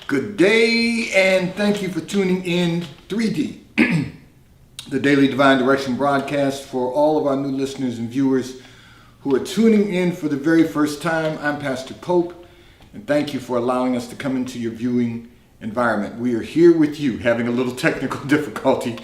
Good day, and thank you for tuning in 3D, the Daily Divine Direction broadcast. For all of our new listeners and viewers who are tuning in for the very first time, I'm Pastor Pope, and thank you for allowing us to come into your viewing environment. We are here with you, having a little technical difficulty,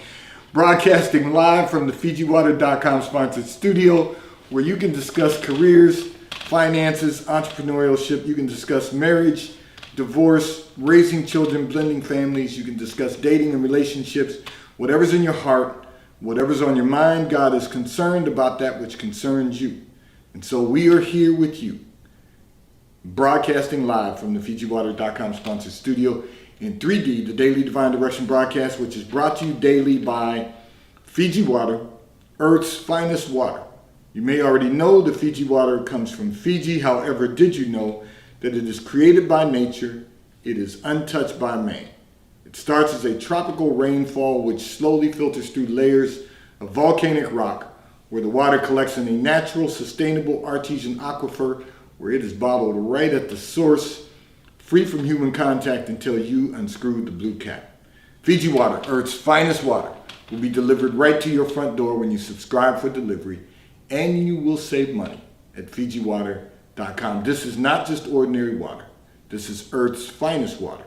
broadcasting live from the FijiWater.com sponsored studio, where you can discuss careers, finances, entrepreneurship. You can discuss marriage, divorce, raising children, blending families. You can discuss dating and relationships. Whatever's in your heart, whatever's on your mind, God is concerned about that which concerns you. And so we are here with you, broadcasting live from the FijiWater.com sponsored studio in 3D, the Daily Divine Direction broadcast, which is brought to you daily by Fiji Water, Earth's finest water. You may already know the Fiji water comes from Fiji. However, did you know that it is created by nature, it is untouched by man. It starts as a tropical rainfall which slowly filters through layers of volcanic rock, where the water collects in a natural, sustainable artesian aquifer, where it is bottled right at the source, free from human contact until you unscrew the blue cap. Fiji Water, Earth's finest water, will be delivered right to your front door when you subscribe for delivery, and you will save money at FijiWater.com. This is not just ordinary water. This is Earth's finest water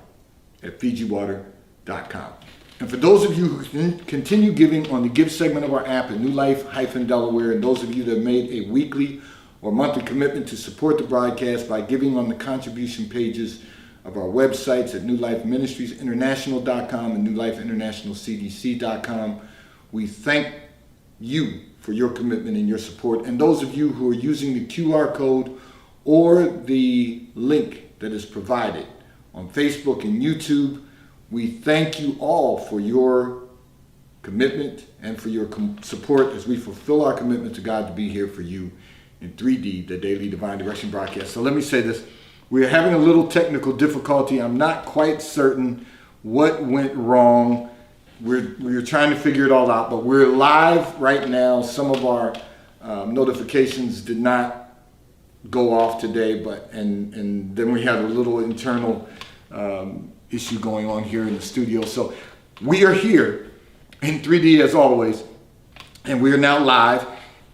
at FijiWater.com. And for those of you who continue giving on the Give segment of our app at New Life-Delaware, and those of you that have made a weekly or monthly commitment to support the broadcast by giving on the contribution pages of our websites at NewLifeMinistriesInternational.com and NewLifeInternationalCDC.com, we thank you for your commitment and your support. And those of you who are using the QR code or the link that is provided on Facebook and YouTube, we thank you all for your commitment and for your support as we fulfill our commitment to God to be here for you in 3D, the Daily Divine Direction broadcast. So let me say this. We're having a little technical difficulty. I'm not quite certain what went wrong. We're trying to figure it all out, but we're live right now. Some of our notifications did not go off today, and then we had a little internal issue going on here in the studio. So we are here in 3D as always, and we are now live,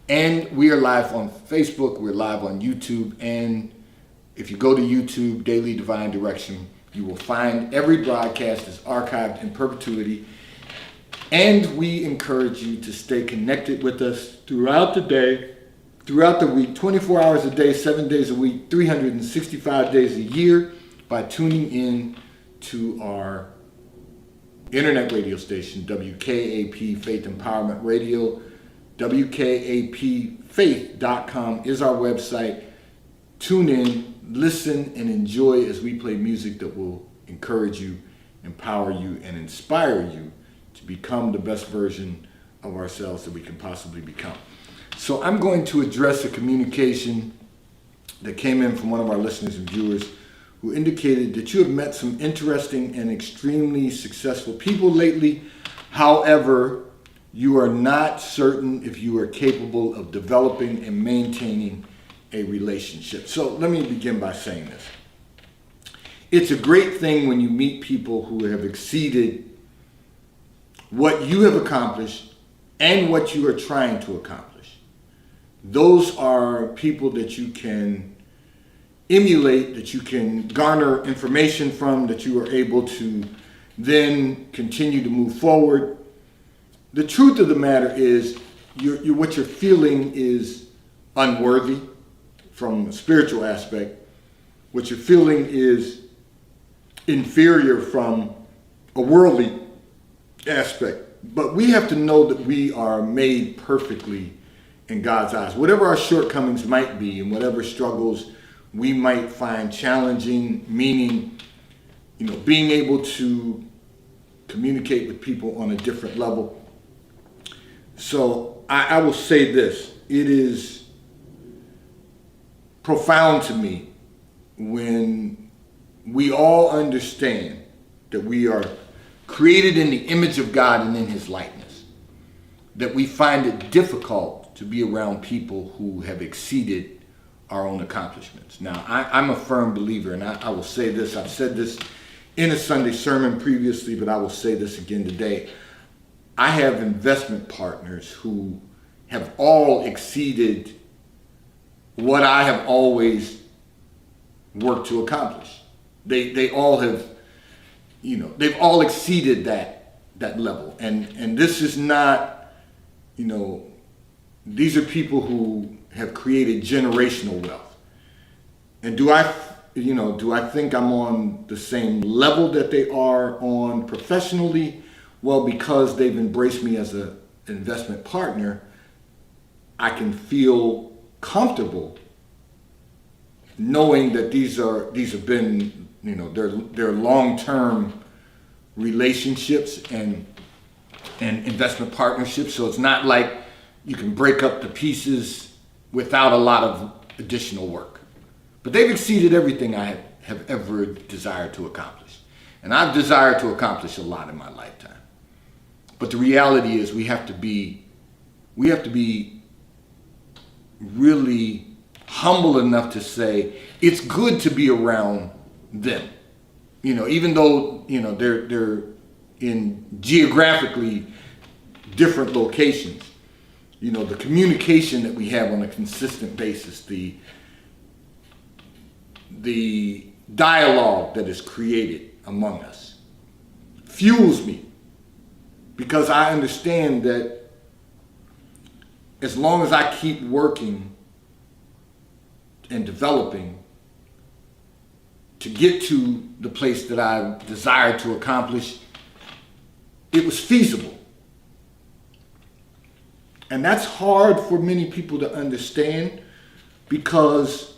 and we are live on Facebook, we're live on YouTube, and if you go to YouTube, Daily Divine Direction, you will find every broadcast is archived in perpetuity. And we encourage you to stay connected with us throughout the day, throughout the week, 24 hours a day, 7 days a week, 365 days a year, by tuning in to our internet radio station, WKAP Faith Empowerment Radio. WKAPfaith.com is our website. Tune in, listen, and enjoy as we play music that will encourage you, empower you, and inspire you to become the best version of ourselves that we can possibly become. So I'm going to address a communication that came in from one of our listeners and viewers who indicated that you have met some interesting and extremely successful people lately. However, you are not certain if you are capable of developing and maintaining a relationship. So let me begin by saying this. It's a great thing when you meet people who have exceeded what you have accomplished and what you are trying to accomplish. Those are people that you can emulate, that you can garner information from, that you are able to then continue to move forward. The truth of the matter is what you're feeling is unworthy from a spiritual aspect. What you're feeling is inferior from a worldly aspect. But we have to know that we are made perfectly in God's eyes. Whatever our shortcomings might be and whatever struggles we might find challenging, meaning, being able to communicate with people on a different level. So I will say this. It is profound to me when we all understand that we are created in the image of God and in his likeness, that we find it difficult to be around people who have exceeded our own accomplishments. Now, I'm a firm believer, and I will say this, I've said this in a Sunday sermon previously, but I will say this again today. I have investment partners who have all exceeded what I have always worked to accomplish. They all have, they've all exceeded that level. And this is not, these are people who have created generational wealth. And do I think I'm on the same level that they are on professionally? Well, because they've embraced me as an investment partner, I can feel comfortable knowing that these have been, they're long-term relationships and investment partnerships. So it's not like you can break up the pieces without a lot of additional work. But they've exceeded everything I have ever desired to accomplish. And I've desired to accomplish a lot in my lifetime. But the reality is we have to be really humble enough to say it's good to be around them. Even though, they're in geographically different locations. The communication that we have on a consistent basis, the dialogue that is created among us fuels me, because I understand that as long as I keep working and developing to get to the place that I desired to accomplish, it was feasible. And that's hard for many people to understand, because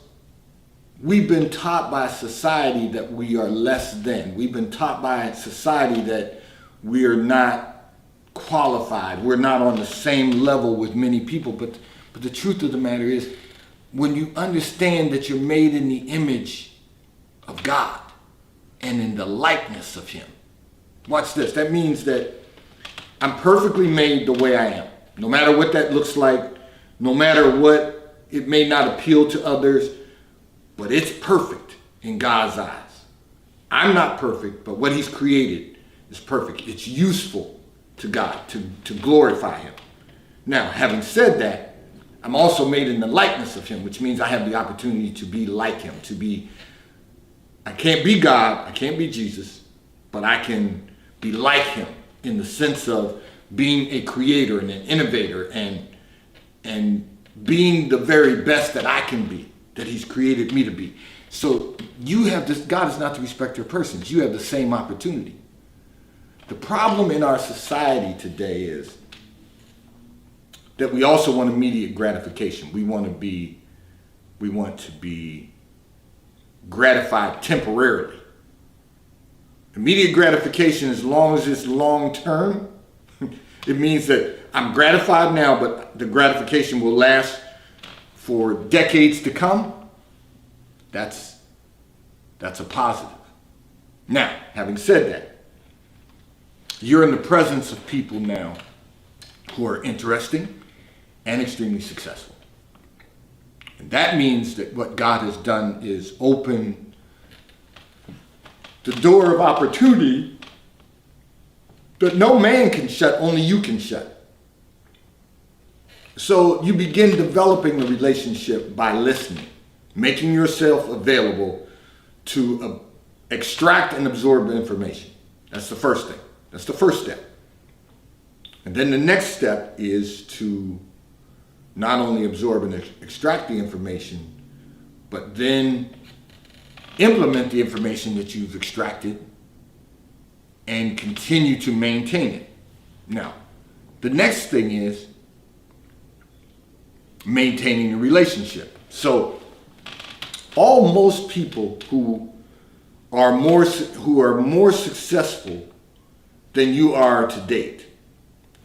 we've been taught by society that we are less than. We've been taught by society that we are not qualified. We're not on the same level with many people. But the truth of the matter is, when you understand that you're made in the image of God and in the likeness of Him, watch this. That means that I'm perfectly made the way I am. No matter what that looks like, no matter what, it may not appeal to others, but it's perfect in God's eyes. I'm not perfect, but what He's created is perfect. It's useful to God to glorify Him. Now, having said that, I'm also made in the likeness of Him, which means I have the opportunity to be like Him, I can't be God, I can't be Jesus, but I can be like Him in the sense of being a creator and an innovator and being the very best that I can be, that He's created me to be. So you have this, God is not the respecter of persons. You have the same opportunity. The problem in our society today is that we also want immediate gratification. We want to be gratified temporarily. Immediate gratification, as long as it's long term, it means that I'm gratified now, but the gratification will last for decades to come. That's a positive. Now, having said that, you're in the presence of people now who are interesting and extremely successful. And that means that what God has done is open the door of opportunity that no man can shut, only you can shut. So you begin developing the relationship by listening, making yourself available to extract and absorb the information. That's the first thing. That's the first step. And then the next step is to not only absorb and extract the information, but then implement the information that you've extracted and continue to maintain it. Now, the next thing is maintaining a relationship. So most people who are more successful than you are to date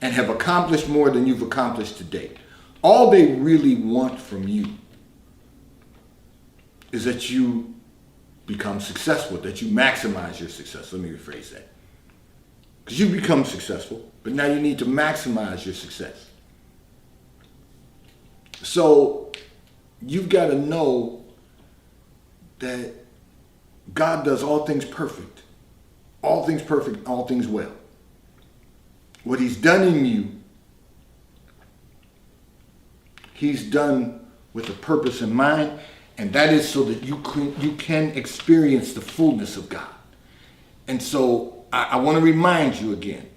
and have accomplished more than you've accomplished to date, all they really want from you is that you become successful, that you maximize your success. Let me rephrase that. Because you've become successful, but now you need to maximize your success. So you've got to know that God does all things perfect. all things perfect, all things well. What he's done in you, he's done with a purpose in mind, and that is so that you can experience the fullness of God. And so I want to remind you again,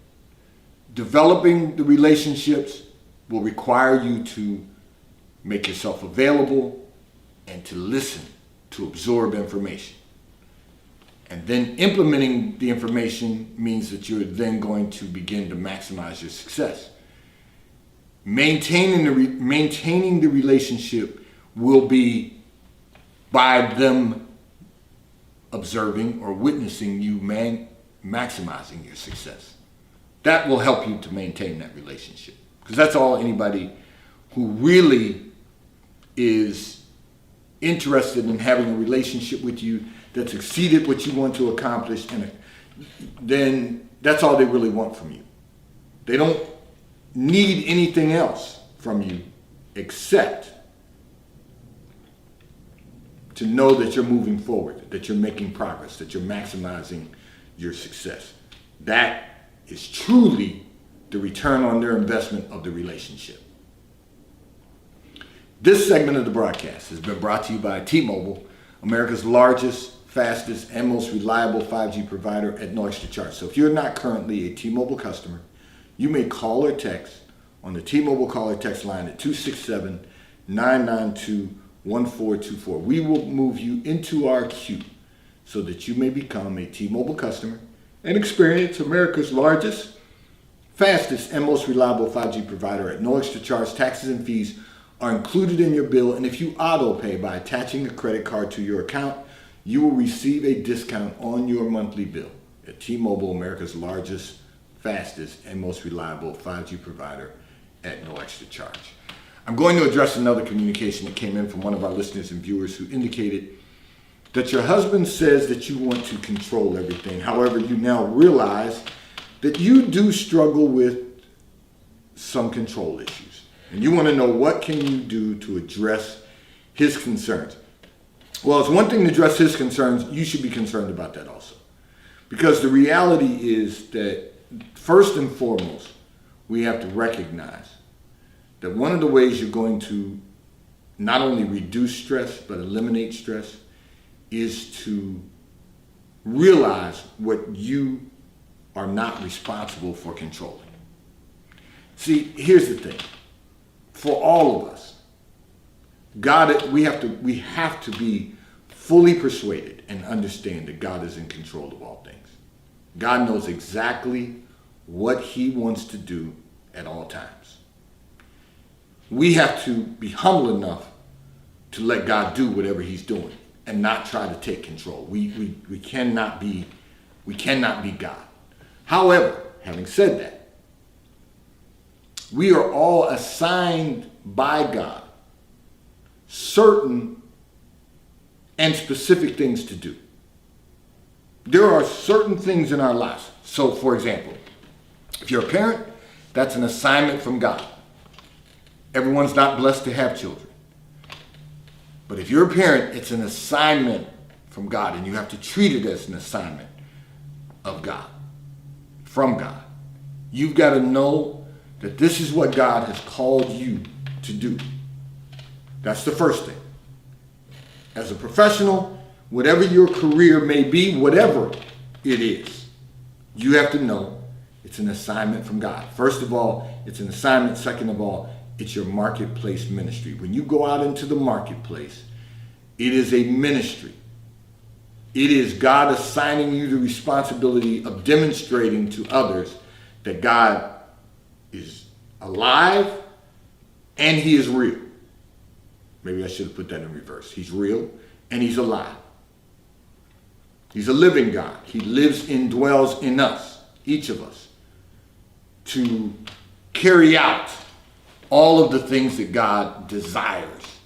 developing the relationships will require you to make yourself available and to listen, to absorb information. And then implementing the information means that you're then going to begin to maximize your success. Maintaining the relationship will be by them observing or witnessing you maximizing your success. That will help you to maintain that relationship. Because that's all anybody who really is interested in having a relationship with you that's exceeded what you want to accomplish, and then that's all they really want from you. They don't need anything else from you except to know that you're moving forward, that you're making progress, that you're maximizing your success. That is truly the return on their investment of the relationship. This segment of the broadcast has been brought to you by T-Mobile, America's largest, fastest, and most reliable 5G provider at no extra charge. So if you're not currently a T-Mobile customer, you may call or text on the T-Mobile call or text line at 267-992-1424. We will move you into our queue so that you may become a T-Mobile customer and experience America's largest, fastest, and most reliable 5G provider at no extra charge. Taxes and fees are included in your bill, and if you auto pay by attaching a credit card to your account, you will receive a discount on your monthly bill. At T-Mobile, America's largest, fastest, and most reliable 5G provider at no extra charge. I'm going to address another communication that came in from one of our listeners and viewers who indicated that your husband says that you want to control everything. However, you now realize that you do struggle with some control issues. And you want to know, what can you do to address his concerns? Well, it's one thing to address his concerns. You should be concerned about that also. Because the reality is that first and foremost, we have to recognize that one of the ways you're going to not only reduce stress, but eliminate stress, is to realize what you are not responsible for controlling. See, here's the thing. For all of us, we have to be fully persuaded and understand that God is in control of all things. God knows exactly what he wants to do at all times. We have to be humble enough to let God do whatever he's doing and not try to take control. We cannot be God. However, having said that, we are all assigned by God certain and specific things to do. There are certain things in our lives. So, for example, if you're a parent, that's an assignment from God. Everyone's not blessed to have children. But if you're a parent, it's an assignment from God, and you have to treat it as an assignment of God, from God. You've got to know that this is what God has called you to do. That's the first thing. As a professional, whatever your career may be, whatever it is, you have to know it's an assignment from God. First of all, it's an assignment. Second of all, it's your marketplace ministry. When you go out into the marketplace, it is a ministry. It is God assigning you the responsibility of demonstrating to others that God is alive and he is real. Maybe I should have put that in reverse. He's real and he's alive. He's a living God. He lives and dwells in us, each of us, to carry out all of the things that God desires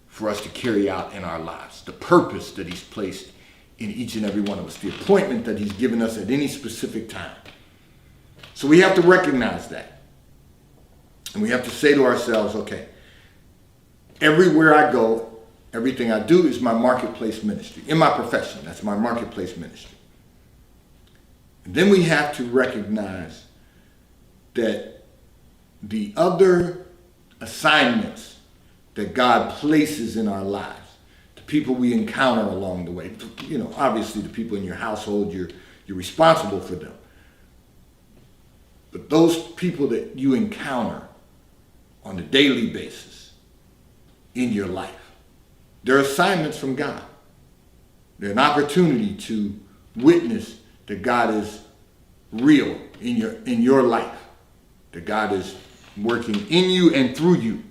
for us to carry out in our lives. The purpose that he's placed in each and every one of us. The appointment that he's given us at any specific time. So we have to recognize that. And we have to say to ourselves, okay, everywhere I go, everything I do is my marketplace ministry. In my profession, that's my marketplace ministry. And then we have to recognize that the other assignments that God places in our lives, the people we encounter along the way, obviously the people in your household, you're responsible for them. But those people that you encounter on a daily basis in your life, they're assignments from God. They're an opportunity to witness that God is real in your life, that God is working in you and through you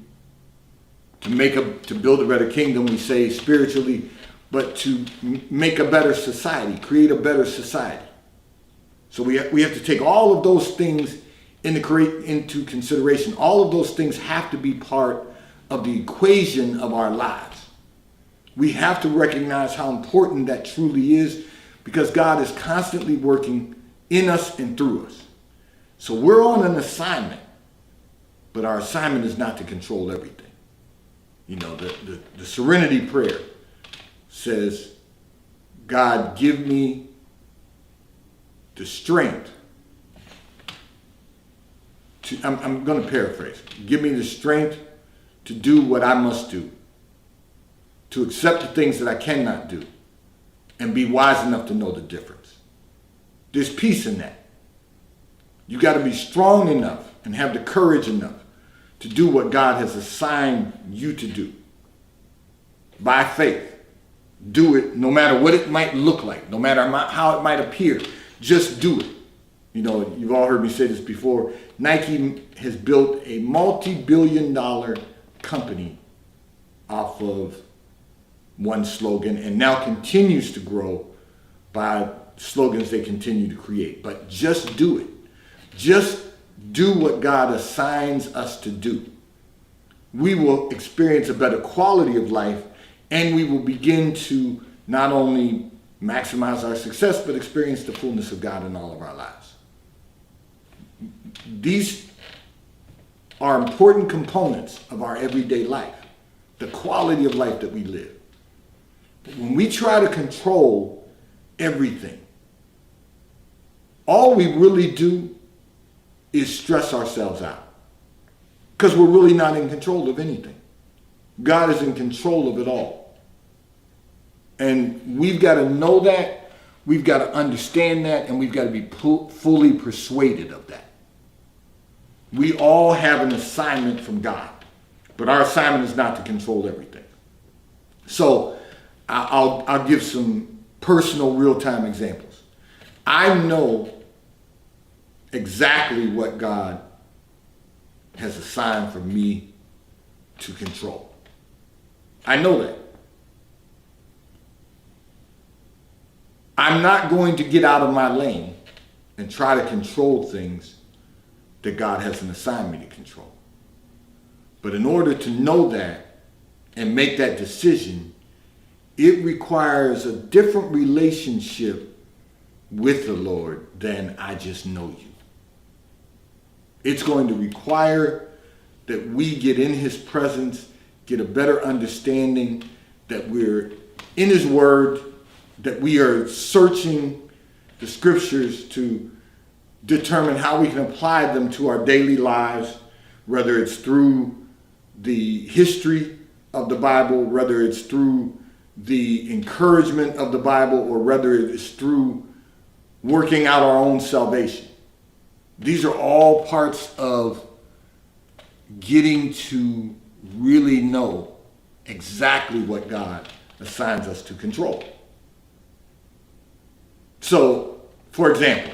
to build a better kingdom, we say spiritually, but to make a better society, create a better society. So we have to take all of those things into consideration. All of those things have to be part of the equation of our lives. We have to recognize how important that truly is, because God is constantly working in us and through us. So we're on an assignment, but our assignment is not to control everything. The Serenity Prayer says, God, give me the strength to, I'm going to paraphrase, give me the strength to do what I must do, to accept the things that I cannot do, and be wise enough to know the difference. There's peace in that. You got to be strong enough and have the courage enough to do what God has assigned you to do. By faith. Do it no matter what it might look like, no matter how it might appear. Just do it. You've all heard me say this before. Nike has built a multi-billion-dollar company off of one slogan, and now continues to grow by slogans they continue to create. But just do it. Just do what God assigns us to do. We will experience a better quality of life, and we will begin to not only maximize our success, but experience the fullness of God in all of our lives. These are important components of our everyday life, the quality of life that we live. But when we try to control everything, all we really do is stress ourselves out, because we're really not in control of anything. God is in control of it all. And we've got to know that, we've got to understand that, and we've got to be fully persuaded of that. We all have an assignment from God, but our assignment is not to control everything. So I'll give some personal real-time examples. I know exactly what God has assigned for me to control. I know that. I'm not going to get out of my lane and try to control things that God hasn't assigned me to control. But in order to know that and make that decision, it requires a different relationship with the Lord than I just know you. It's going to require that we get in his presence, get a better understanding, that we're in his word, that we are searching the scriptures to determine how we can apply them to our daily lives, whether it's through the history of the Bible, whether it's through the encouragement of the Bible, or whether it's through working out our own salvation. These are all parts of getting to really know exactly what God assigns us to control. So, for example,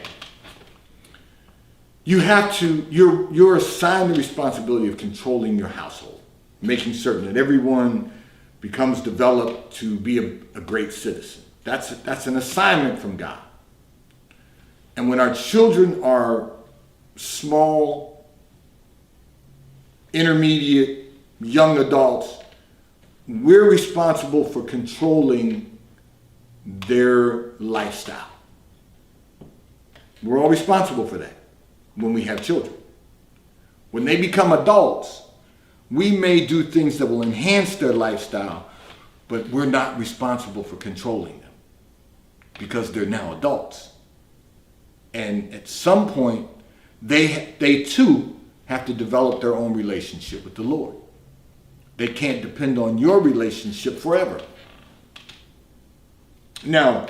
you're assigned the responsibility of controlling your household, making certain that everyone becomes developed to be a great citizen. That's an assignment from God. And when our children are small, intermediate, young adults, we're responsible for controlling their lifestyle. We're all responsible for that when we have children. When they become adults, we may do things that will enhance their lifestyle, but we're not responsible for controlling them because they're now adults. And at some point, they too have to develop their own relationship with the Lord. They can't depend on your relationship forever. Now,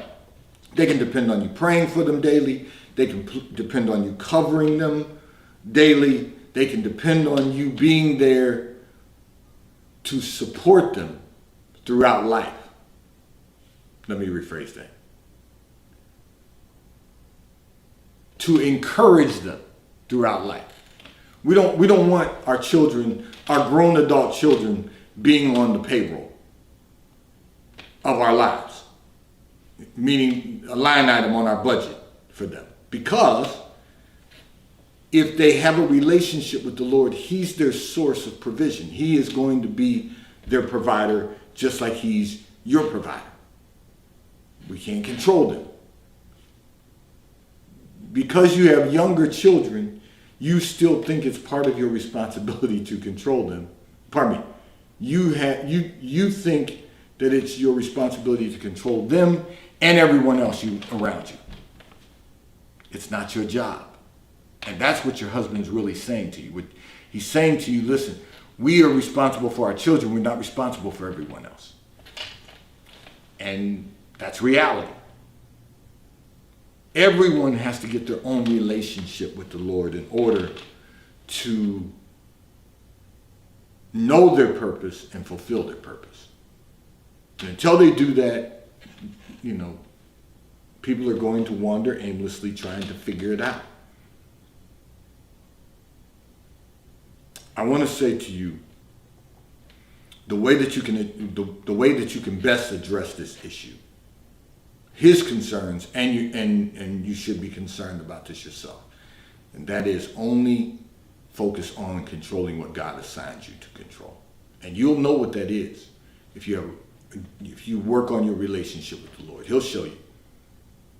they can depend on you praying for them daily. They can depend on you covering them daily. They can depend on you being there to support them throughout life. Let me rephrase that. To encourage them throughout life. We don't want our children, our grown adult children, being on the payroll of our lives. Meaning a line item on our budget for them. Because if they have a relationship with the Lord, He's their source of provision. He is going to be their provider just like He's your provider. We can't control them. Because you have younger children, you still think it's part of your responsibility to control them. Pardon me. You think that it's your responsibility to control them and everyone else around you. It's not your job. And that's what your husband's really saying to you. He's saying to you, listen, we are responsible for our children. We're not responsible for everyone else. And that's reality. Everyone has to get their own relationship with the Lord in order to know their purpose and fulfill their purpose. And until they do that, people are going to wander aimlessly trying to figure it out. I want to say to you, the way that you can best address this issue, his concerns, and you should be concerned about this yourself, and that is only focus on controlling what God assigns you to control, and you'll know what that is if you work on your relationship with the Lord. He'll show you.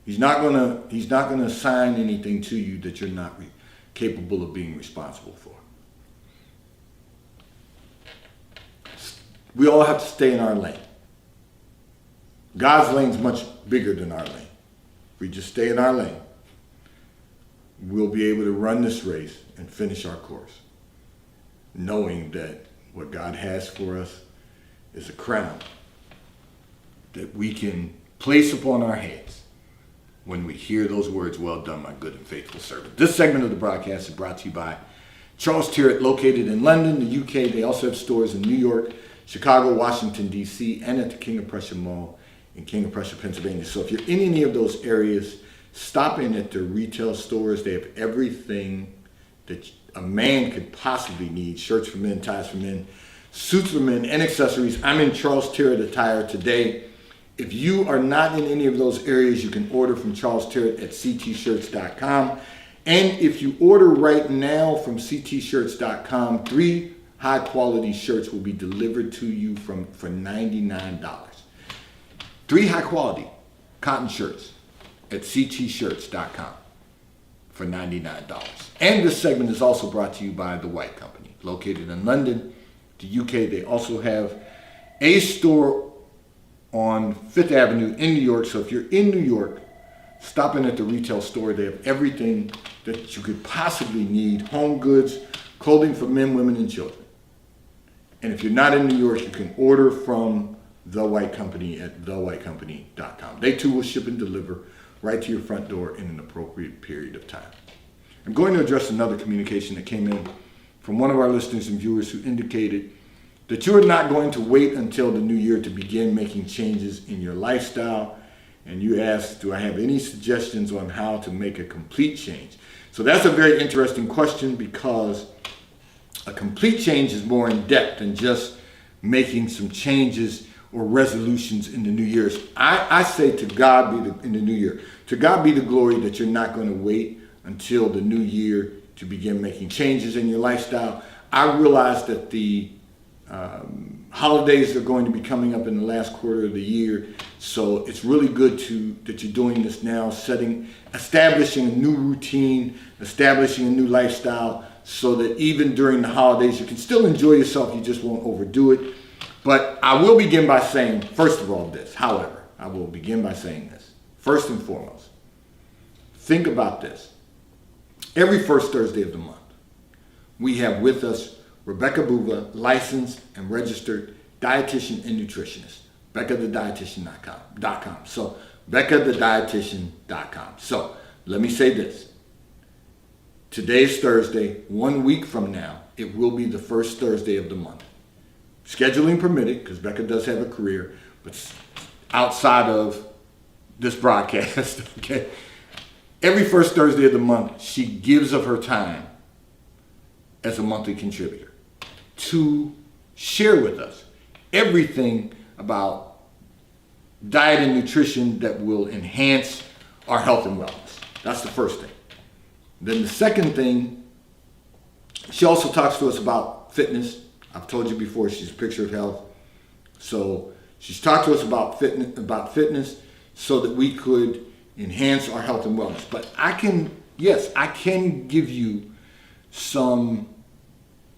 He's not gonna assign anything to you that you're not capable of being responsible for. We all have to stay in our lane. God's lane's much bigger than our lane. If we just stay in our lane, we'll be able to run this race and finish our course, knowing that what God has for us is a crown that we can place upon our heads when we hear those words, "Well done, my good and faithful servant." This segment of the broadcast is brought to you by Charles Tyrwhitt, located in London, the UK. They also have stores in New York, Chicago, Washington, D.C., and at the King of Prussia Mall in King of Prussia, Pennsylvania. So if you're in any of those areas, stop in at their retail stores. They have everything that a man could possibly need: shirts for men, ties for men, suits for men, and accessories. I'm in Charles Tyrwhitt attire today. If you are not in any of those areas, you can order from Charles Tyrwhitt at ctshirts.com. And if you order right now from ctshirts.com, 3 high-quality shirts will be delivered to you for $99. 3 high-quality cotton shirts at ctshirts.com for $99. And this segment is also brought to you by The White Company, located in London, the UK. They also have a store on 5th Avenue in New York. So if you're in New York, stop in at the retail store. They have everything that you could possibly need: home goods, clothing for men, women, and children. And if you're not in New York, you can order from The White Company at thewhitecompany.com. They too will ship and deliver right to your front door in an appropriate period of time. I'm going to address another communication that came in from one of our listeners and viewers who indicated that you are not going to wait until the new year to begin making changes in your lifestyle. And you asked, do I have any suggestions on how to make a complete change? So that's a very interesting question, because a complete change is more in depth than just making some changes or resolutions in the new year. I say to God be in the new year, to God be the glory that you're not going to wait until the new year to begin making changes in your lifestyle. I realize that the holidays are going to be coming up in the last quarter of the year, so it's really good that you're doing this now, establishing a new routine, establishing a new lifestyle, so that even during the holidays you can still enjoy yourself, you just won't overdo it. But I will begin by saying, first of all, this. However, I will begin by saying this. First and foremost, think about this. Every first Thursday of the month, we have with us Rebecca Buva, licensed and registered dietitian and nutritionist. BeccaTheDietitian.com. So, BeccaTheDietitian.com. So, let me say this. Today's Thursday. 1 week from now, it will be the first Thursday of the month. Scheduling permitted, because Becca does have a career, but outside of this broadcast, okay? Every first Thursday of the month, she gives of her time as a monthly contributor to share with us everything about diet and nutrition that will enhance our health and wellness. That's the first thing. Then the second thing, she also talks to us about fitness. I've told you before, she's a picture of health. So she's talked to us about fitness so that we could enhance our health and wellness. But I can give you some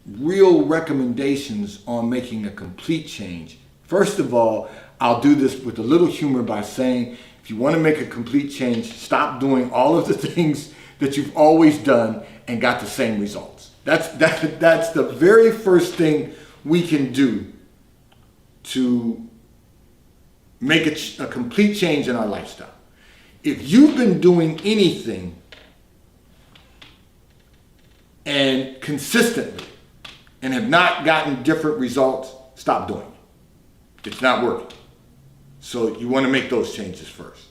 real recommendations on making a complete change. First of all, I'll do this with a little humor by saying, if you want to make a complete change, stop doing all of the things that you've always done and got the same results. That's the very first thing we can do to make a complete change in our lifestyle. If you've been doing anything and consistently and have not gotten different results, stop doing it. It's not working. So you want to make those changes first.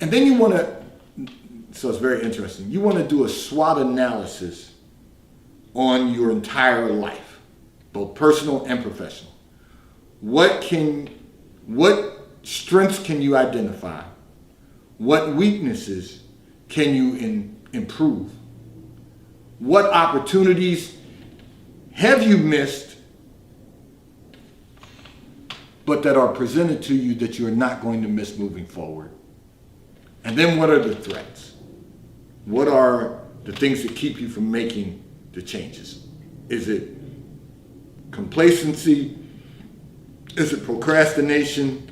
And then you want to, so it's very interesting, you want to do a SWOT analysis on your entire life, both personal and professional. What strengths can you identify? What weaknesses can you improve? What opportunities have you missed, but that are presented to you that you're not going to miss moving forward? And then what are the threats? What are the things that keep you from making the changes? Is it complacency? Is it procrastination?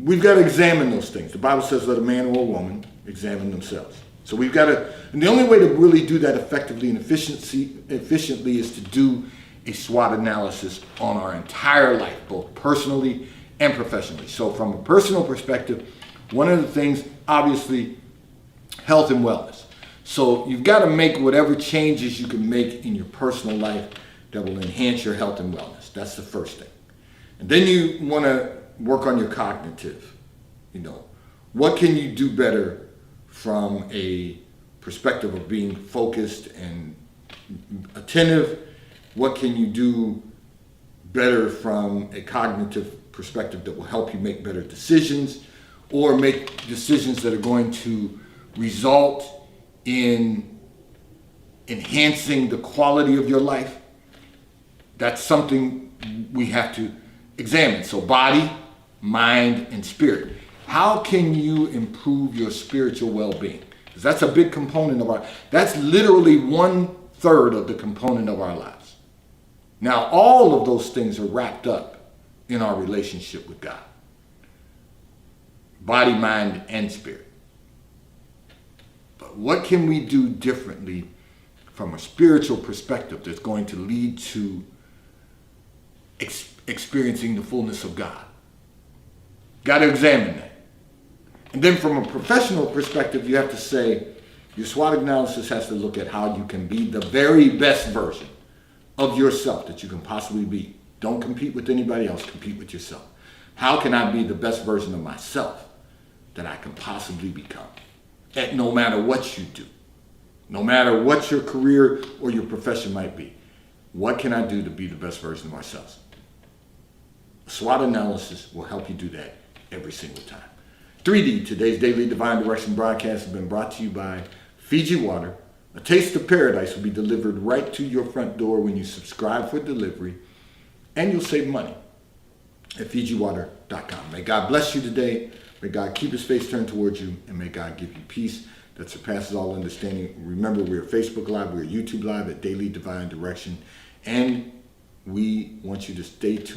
We've got to examine those things. The Bible says, let a man or a woman examine themselves. So we've got to, and the only way to really do that effectively and efficiently is to do a SWOT analysis on our entire life, both personally and professionally. So from a personal perspective, one of the things, obviously, health and wellness. So you've got to make whatever changes you can make in your personal life that will enhance your health and wellness. That's the first thing. And then you want to work on your cognitive. What can you do better from a perspective of being focused and attentive? What can you do better from a cognitive perspective that will help you make better decisions, or make decisions that are going to result in enhancing the quality of your life? That's something we have to examine. So body, mind, and spirit. How can you improve your spiritual well-being? Because that's a big component of that's literally 1/3 of the component of our lives. Now, all of those things are wrapped up in our relationship with God. Body, mind, and spirit. But what can we do differently from a spiritual perspective that's going to lead to experiencing the fullness of God? Got to examine that. And then from a professional perspective, you have to say, your SWOT analysis has to look at how you can be the very best version of yourself that you can possibly be. Don't compete with anybody else, compete with yourself. How can I be the best version of myself that I can possibly become? At no matter what you do, no matter what your career or your profession might be, what can I do to be the best version of ourselves? SWOT analysis will help you do that every single time. 3D, today's Daily Divine Direction broadcast has been brought to you by Fiji Water. A taste of paradise will be delivered right to your front door when you subscribe for delivery, and you'll save money at FijiWater.com. May God bless you today. May God keep his face turned towards you, and may God give you peace that surpasses all understanding. Remember, we're Facebook Live, we're YouTube Live at Daily Divine Direction, and we want you to stay tuned